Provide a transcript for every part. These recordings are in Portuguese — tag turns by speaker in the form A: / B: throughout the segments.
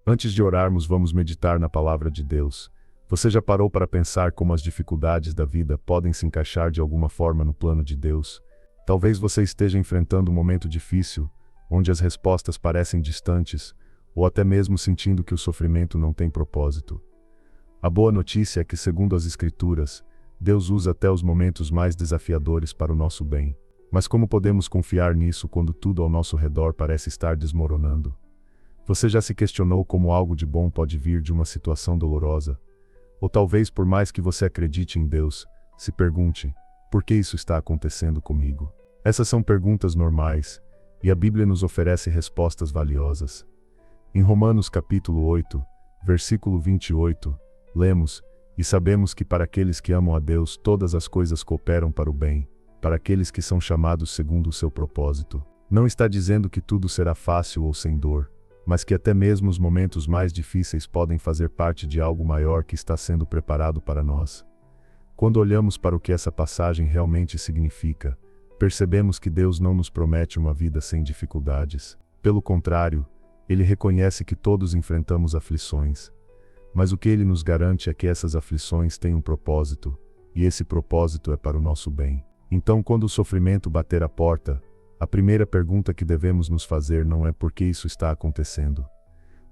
A: Antes de orarmos, vamos meditar na palavra de Deus. Você já parou para pensar como as dificuldades da vida podem se encaixar de alguma forma no plano de Deus? Talvez você esteja enfrentando um momento difícil, onde as respostas parecem distantes, ou até mesmo sentindo que o sofrimento não tem propósito. A boa notícia é que, segundo as Escrituras, Deus usa até os momentos mais desafiadores para o nosso bem. Mas como podemos confiar nisso quando tudo ao nosso redor parece estar desmoronando? Você já se questionou como algo de bom pode vir de uma situação dolorosa? Ou talvez, por mais que você acredite em Deus, se pergunte: por que isso está acontecendo comigo? Essas são perguntas normais, e a Bíblia nos oferece respostas valiosas. Em Romanos capítulo 8, versículo 28, lemos: e sabemos que para aqueles que amam a Deus todas as coisas cooperam para o bem, para aqueles que são chamados segundo o seu propósito. Não está dizendo que tudo será fácil ou sem dor, mas que até mesmo os momentos mais difíceis podem fazer parte de algo maior que está sendo preparado para nós. Quando olhamos para o que essa passagem realmente significa, percebemos que Deus não nos promete uma vida sem dificuldades. Pelo contrário, Ele reconhece que todos enfrentamos aflições. Mas o que Ele nos garante é que essas aflições têm um propósito, e esse propósito é para o nosso bem. Então, quando o sofrimento bater a porta, a primeira pergunta que devemos nos fazer não é por que isso está acontecendo,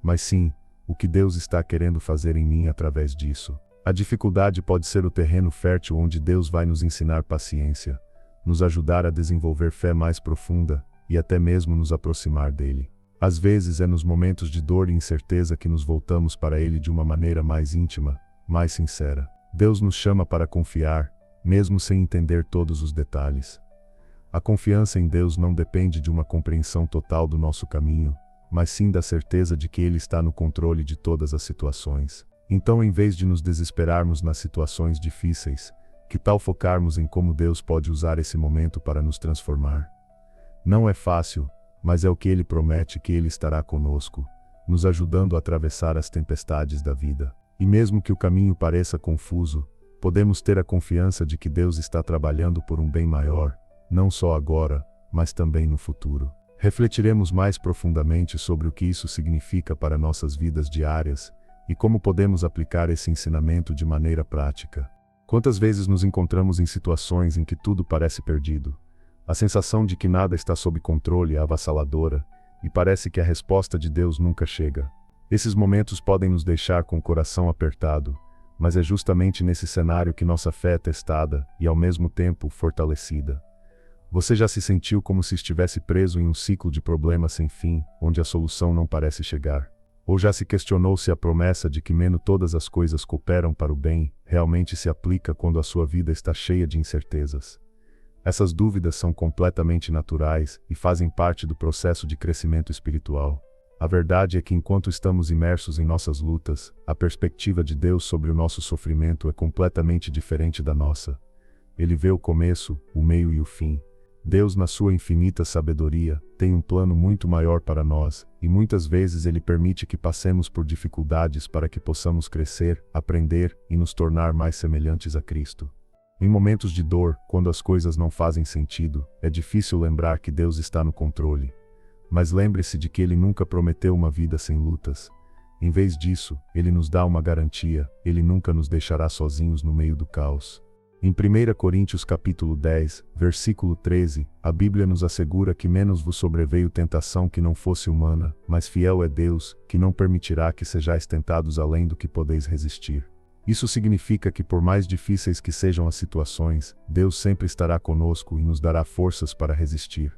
A: mas sim, o que Deus está querendo fazer em mim através disso. A dificuldade pode ser o terreno fértil onde Deus vai nos ensinar paciência, nos ajudar a desenvolver fé mais profunda e até mesmo nos aproximar dele. Às vezes é nos momentos de dor e incerteza que nos voltamos para ele de uma maneira mais íntima, mais sincera. Deus nos chama para confiar, mesmo sem entender todos os detalhes. A confiança em Deus não depende de uma compreensão total do nosso caminho, mas sim da certeza de que Ele está no controle de todas as situações. Então, em vez de nos desesperarmos nas situações difíceis, que tal focarmos em como Deus pode usar esse momento para nos transformar? Não é fácil, mas é o que Ele promete, que Ele estará conosco, nos ajudando a atravessar as tempestades da vida. E mesmo que o caminho pareça confuso, podemos ter a confiança de que Deus está trabalhando por um bem maior, não só agora, mas também no futuro. Refletiremos mais profundamente sobre o que isso significa para nossas vidas diárias e como podemos aplicar esse ensinamento de maneira prática. Quantas vezes nos encontramos em situações em que tudo parece perdido? A sensação de que nada está sob controle é avassaladora, e parece que a resposta de Deus nunca chega. Esses momentos podem nos deixar com o coração apertado, mas é justamente nesse cenário que nossa fé é testada e, ao mesmo tempo, fortalecida. Você já se sentiu como se estivesse preso em um ciclo de problemas sem fim, onde a solução não parece chegar? Ou já se questionou se a promessa de que menos todas as coisas cooperam para o bem realmente se aplica quando a sua vida está cheia de incertezas? Essas dúvidas são completamente naturais e fazem parte do processo de crescimento espiritual. A verdade é que enquanto estamos imersos em nossas lutas, a perspectiva de Deus sobre o nosso sofrimento é completamente diferente da nossa. Ele vê o começo, o meio e o fim. Deus, na sua infinita sabedoria, tem um plano muito maior para nós, e muitas vezes Ele permite que passemos por dificuldades para que possamos crescer, aprender e nos tornar mais semelhantes a Cristo. Em momentos de dor, quando as coisas não fazem sentido, é difícil lembrar que Deus está no controle. Mas lembre-se de que Ele nunca prometeu uma vida sem lutas. Em vez disso, Ele nos dá uma garantia: Ele nunca nos deixará sozinhos no meio do caos. Em 1 Coríntios capítulo 10, versículo 13, a Bíblia nos assegura que menos vos sobreveio tentação que não fosse humana, mas fiel é Deus, que não permitirá que sejais tentados além do que podeis resistir. Isso significa que, por mais difíceis que sejam as situações, Deus sempre estará conosco e nos dará forças para resistir.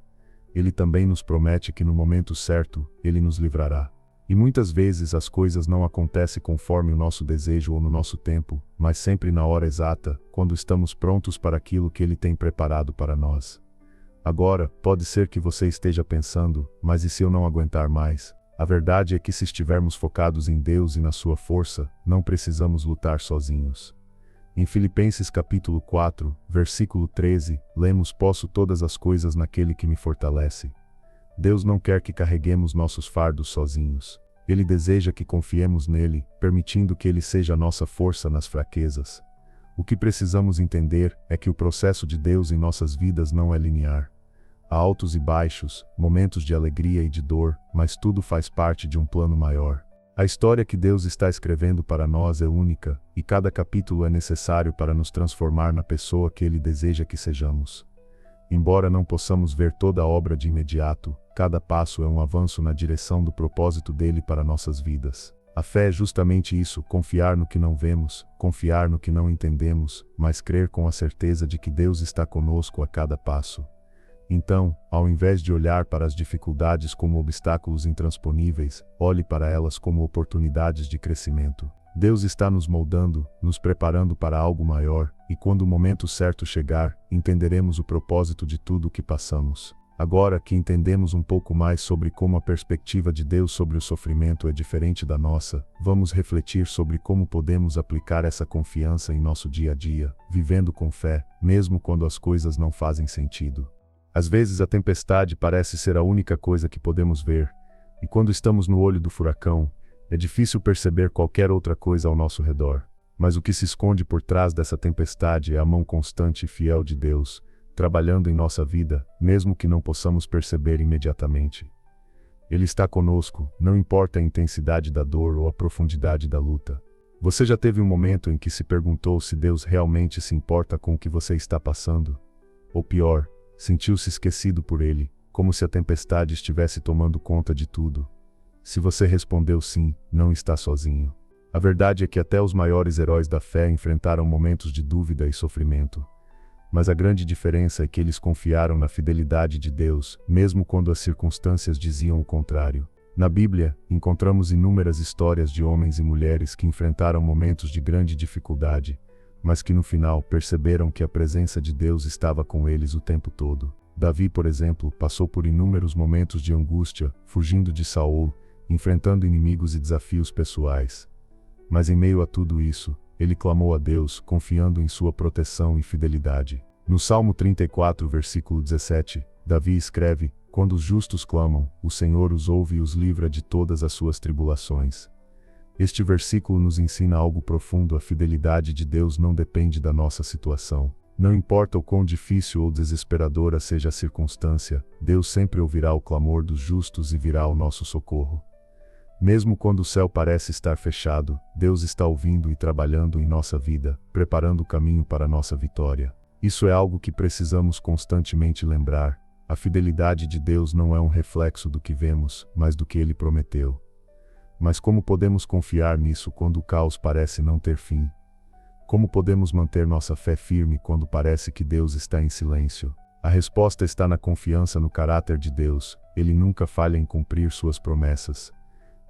A: Ele também nos promete que no momento certo, Ele nos livrará. E muitas vezes as coisas não acontecem conforme o nosso desejo ou no nosso tempo, mas sempre na hora exata, quando estamos prontos para aquilo que Ele tem preparado para nós. Agora, pode ser que você esteja pensando: mas e se eu não aguentar mais? A verdade é que, se estivermos focados em Deus e na sua força, não precisamos lutar sozinhos. Em Filipenses capítulo 4, versículo 13, lemos: posso todas as coisas naquele que me fortalece. Deus não quer que carreguemos nossos fardos sozinhos. Ele deseja que confiemos nele, permitindo que ele seja a nossa força nas fraquezas. O que precisamos entender é que o processo de Deus em nossas vidas não é linear. Há altos e baixos, momentos de alegria e de dor, mas tudo faz parte de um plano maior. A história que Deus está escrevendo para nós é única, e cada capítulo é necessário para nos transformar na pessoa que Ele deseja que sejamos. Embora não possamos ver toda a obra de imediato, cada passo é um avanço na direção do propósito dele para nossas vidas. A fé é justamente isso, confiar no que não vemos, confiar no que não entendemos, mas crer com a certeza de que Deus está conosco a cada passo. Então, ao invés de olhar para as dificuldades como obstáculos intransponíveis, olhe para elas como oportunidades de crescimento. Deus está nos moldando, nos preparando para algo maior, e quando o momento certo chegar, entenderemos o propósito de tudo o que passamos. Agora que entendemos um pouco mais sobre como a perspectiva de Deus sobre o sofrimento é diferente da nossa, vamos refletir sobre como podemos aplicar essa confiança em nosso dia a dia, vivendo com fé, mesmo quando as coisas não fazem sentido. Às vezes a tempestade parece ser a única coisa que podemos ver, e quando estamos no olho do furacão, é difícil perceber qualquer outra coisa ao nosso redor. Mas o que se esconde por trás dessa tempestade é a mão constante e fiel de Deus, trabalhando em nossa vida, mesmo que não possamos perceber imediatamente. Ele está conosco, não importa a intensidade da dor ou a profundidade da luta. Você já teve um momento em que se perguntou se Deus realmente se importa com o que você está passando? Ou pior, sentiu-se esquecido por Ele, como se a tempestade estivesse tomando conta de tudo? Se você respondeu sim, não está sozinho. A verdade é que até os maiores heróis da fé enfrentaram momentos de dúvida e sofrimento. Mas a grande diferença é que eles confiaram na fidelidade de Deus, mesmo quando as circunstâncias diziam o contrário. Na Bíblia, encontramos inúmeras histórias de homens e mulheres que enfrentaram momentos de grande dificuldade, mas que no final perceberam que a presença de Deus estava com eles o tempo todo. Davi, por exemplo, passou por inúmeros momentos de angústia, fugindo de Saul, enfrentando inimigos e desafios pessoais. Mas em meio a tudo isso, ele clamou a Deus, confiando em sua proteção e fidelidade. No Salmo 34, versículo 17, Davi escreve: "Quando os justos clamam, o Senhor os ouve e os livra de todas as suas tribulações." Este versículo nos ensina algo profundo: a fidelidade de Deus não depende da nossa situação. Não importa o quão difícil ou desesperadora seja a circunstância, Deus sempre ouvirá o clamor dos justos e virá ao nosso socorro. Mesmo quando o céu parece estar fechado, Deus está ouvindo e trabalhando em nossa vida, preparando o caminho para a nossa vitória. Isso é algo que precisamos constantemente lembrar. A fidelidade de Deus não é um reflexo do que vemos, mas do que Ele prometeu. Mas como podemos confiar nisso quando o caos parece não ter fim? Como podemos manter nossa fé firme quando parece que Deus está em silêncio? A resposta está na confiança no caráter de Deus. Ele nunca falha em cumprir suas promessas.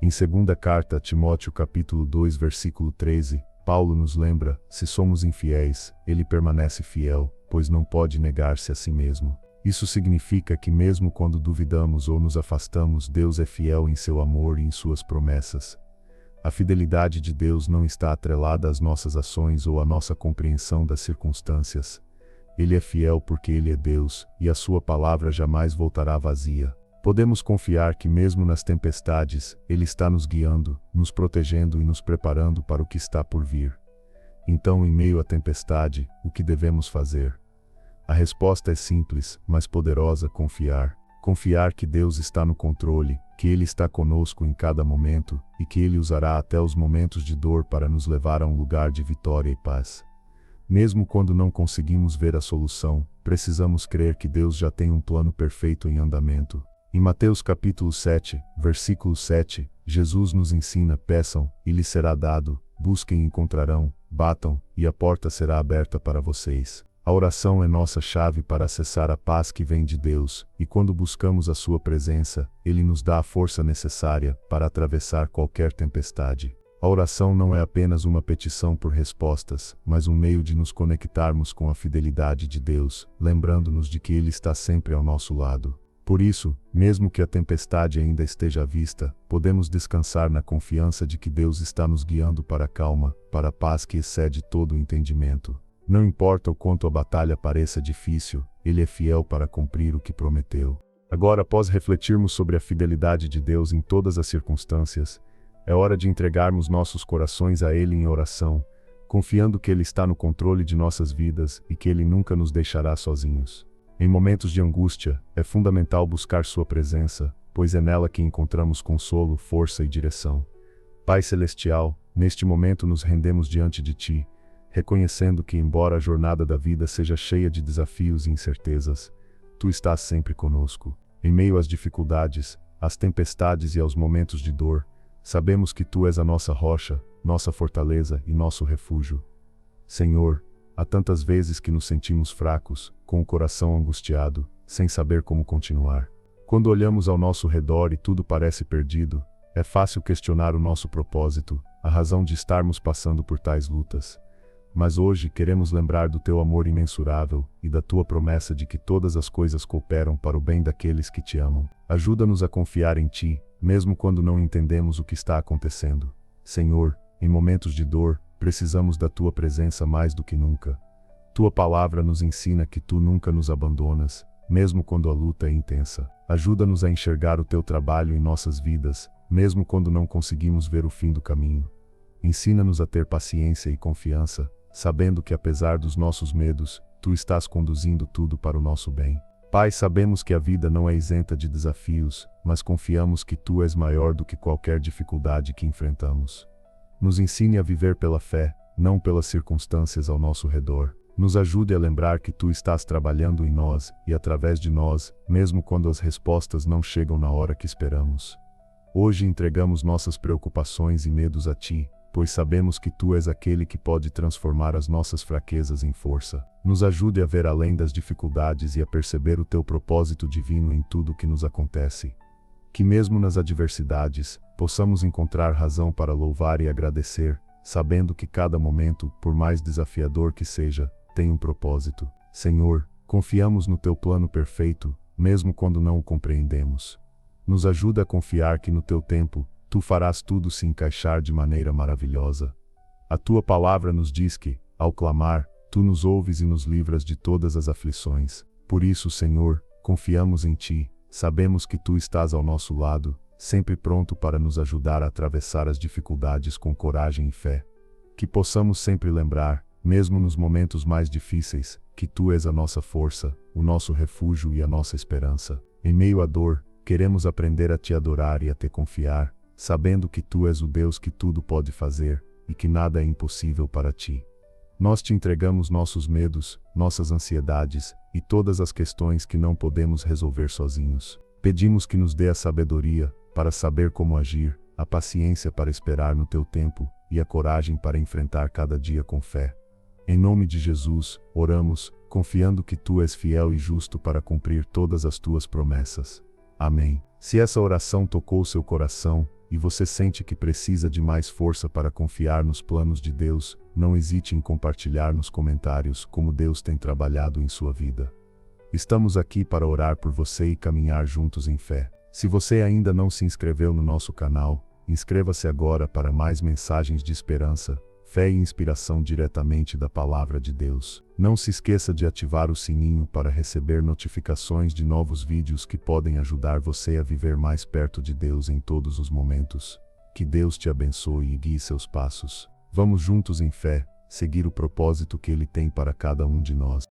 A: Em 2ª carta a Timóteo capítulo 2 versículo 13, Paulo nos lembra: se somos infiéis, ele permanece fiel, pois não pode negar-se a si mesmo. Isso significa que mesmo quando duvidamos ou nos afastamos, Deus é fiel em seu amor e em suas promessas. A fidelidade de Deus não está atrelada às nossas ações ou à nossa compreensão das circunstâncias. Ele é fiel porque Ele é Deus, e a sua palavra jamais voltará vazia. Podemos confiar que mesmo nas tempestades, Ele está nos guiando, nos protegendo e nos preparando para o que está por vir. Então, em meio à tempestade, o que devemos fazer? A resposta é simples, mas poderosa: confiar. Confiar que Deus está no controle, que Ele está conosco em cada momento, e que Ele usará até os momentos de dor para nos levar a um lugar de vitória e paz. Mesmo quando não conseguimos ver a solução, precisamos crer que Deus já tem um plano perfeito em andamento. Em Mateus capítulo 7, versículo 7, Jesus nos ensina: peçam, e lhes será dado, busquem e encontrarão, batam, e a porta será aberta para vocês. A oração é nossa chave para acessar a paz que vem de Deus, e quando buscamos a sua presença, Ele nos dá a força necessária para atravessar qualquer tempestade. A oração não é apenas uma petição por respostas, mas um meio de nos conectarmos com a fidelidade de Deus, lembrando-nos de que Ele está sempre ao nosso lado. Por isso, mesmo que a tempestade ainda esteja à vista, podemos descansar na confiança de que Deus está nos guiando para a calma, para a paz que excede todo o entendimento. Não importa o quanto a batalha pareça difícil, Ele é fiel para cumprir o que prometeu. Agora, após refletirmos sobre a fidelidade de Deus em todas as circunstâncias, é hora de entregarmos nossos corações a Ele em oração, confiando que Ele está no controle de nossas vidas e que Ele nunca nos deixará sozinhos. Em momentos de angústia, é fundamental buscar sua presença, pois é nela que encontramos consolo, força e direção. Pai Celestial, neste momento nos rendemos diante de Ti, reconhecendo que, embora a jornada da vida seja cheia de desafios e incertezas, Tu estás sempre conosco. Em meio às dificuldades, às tempestades e aos momentos de dor, sabemos que Tu és a nossa rocha, nossa fortaleza e nosso refúgio. Senhor, há tantas vezes que nos sentimos fracos, com o coração angustiado, sem saber como continuar. Quando olhamos ao nosso redor e tudo parece perdido, é fácil questionar o nosso propósito, a razão de estarmos passando por tais lutas. Mas hoje queremos lembrar do Teu amor imensurável e da Tua promessa de que todas as coisas cooperam para o bem daqueles que Te amam. Ajuda-nos a confiar em Ti, mesmo quando não entendemos o que está acontecendo. Senhor, em momentos de dor, precisamos da Tua presença mais do que nunca. Tua palavra nos ensina que Tu nunca nos abandonas, mesmo quando a luta é intensa. Ajuda-nos a enxergar o Teu trabalho em nossas vidas, mesmo quando não conseguimos ver o fim do caminho. Ensina-nos a ter paciência e confiança, sabendo que apesar dos nossos medos, Tu estás conduzindo tudo para o nosso bem. Pai, sabemos que a vida não é isenta de desafios, mas confiamos que Tu és maior do que qualquer dificuldade que enfrentamos. Nos ensine a viver pela fé, não pelas circunstâncias ao nosso redor. Nos ajude a lembrar que Tu estás trabalhando em nós e através de nós, mesmo quando as respostas não chegam na hora que esperamos. Hoje entregamos nossas preocupações e medos a Ti, pois sabemos que Tu és aquele que pode transformar as nossas fraquezas em força. Nos ajude a ver além das dificuldades e a perceber o Teu propósito divino em tudo o que nos acontece. Que mesmo nas adversidades, possamos encontrar razão para louvar e agradecer, sabendo que cada momento, por mais desafiador que seja, tem um propósito. Senhor, confiamos no Teu plano perfeito, mesmo quando não o compreendemos. Nos ajuda a confiar que no Teu tempo, Tu farás tudo se encaixar de maneira maravilhosa. A Tua palavra nos diz que, ao clamar, Tu nos ouves e nos livras de todas as aflições. Por isso, Senhor, confiamos em Ti, sabemos que Tu estás ao nosso lado, sempre pronto para nos ajudar a atravessar as dificuldades com coragem e fé. Que possamos sempre lembrar, mesmo nos momentos mais difíceis, que Tu és a nossa força, o nosso refúgio e a nossa esperança. Em meio à dor, queremos aprender a Te adorar e a Te confiar, sabendo que Tu és o Deus que tudo pode fazer, e que nada é impossível para Ti. Nós Te entregamos nossos medos, nossas ansiedades, e todas as questões que não podemos resolver sozinhos. Pedimos que nos dê a sabedoria, para saber como agir, a paciência para esperar no Teu tempo, e a coragem para enfrentar cada dia com fé. Em nome de Jesus, oramos, confiando que Tu és fiel e justo para cumprir todas as Tuas promessas. Amém. Se essa oração tocou seu coração, e você sente que precisa de mais força para confiar nos planos de Deus, não hesite em compartilhar nos comentários como Deus tem trabalhado em sua vida. Estamos aqui para orar por você e caminhar juntos em fé. Se você ainda não se inscreveu no nosso canal, inscreva-se agora para mais mensagens de esperança, fé e inspiração diretamente da Palavra de Deus. Não se esqueça de ativar o sininho para receber notificações de novos vídeos que podem ajudar você a viver mais perto de Deus em todos os momentos. Que Deus te abençoe e guie seus passos. Vamos juntos em fé, seguir o propósito que Ele tem para cada um de nós.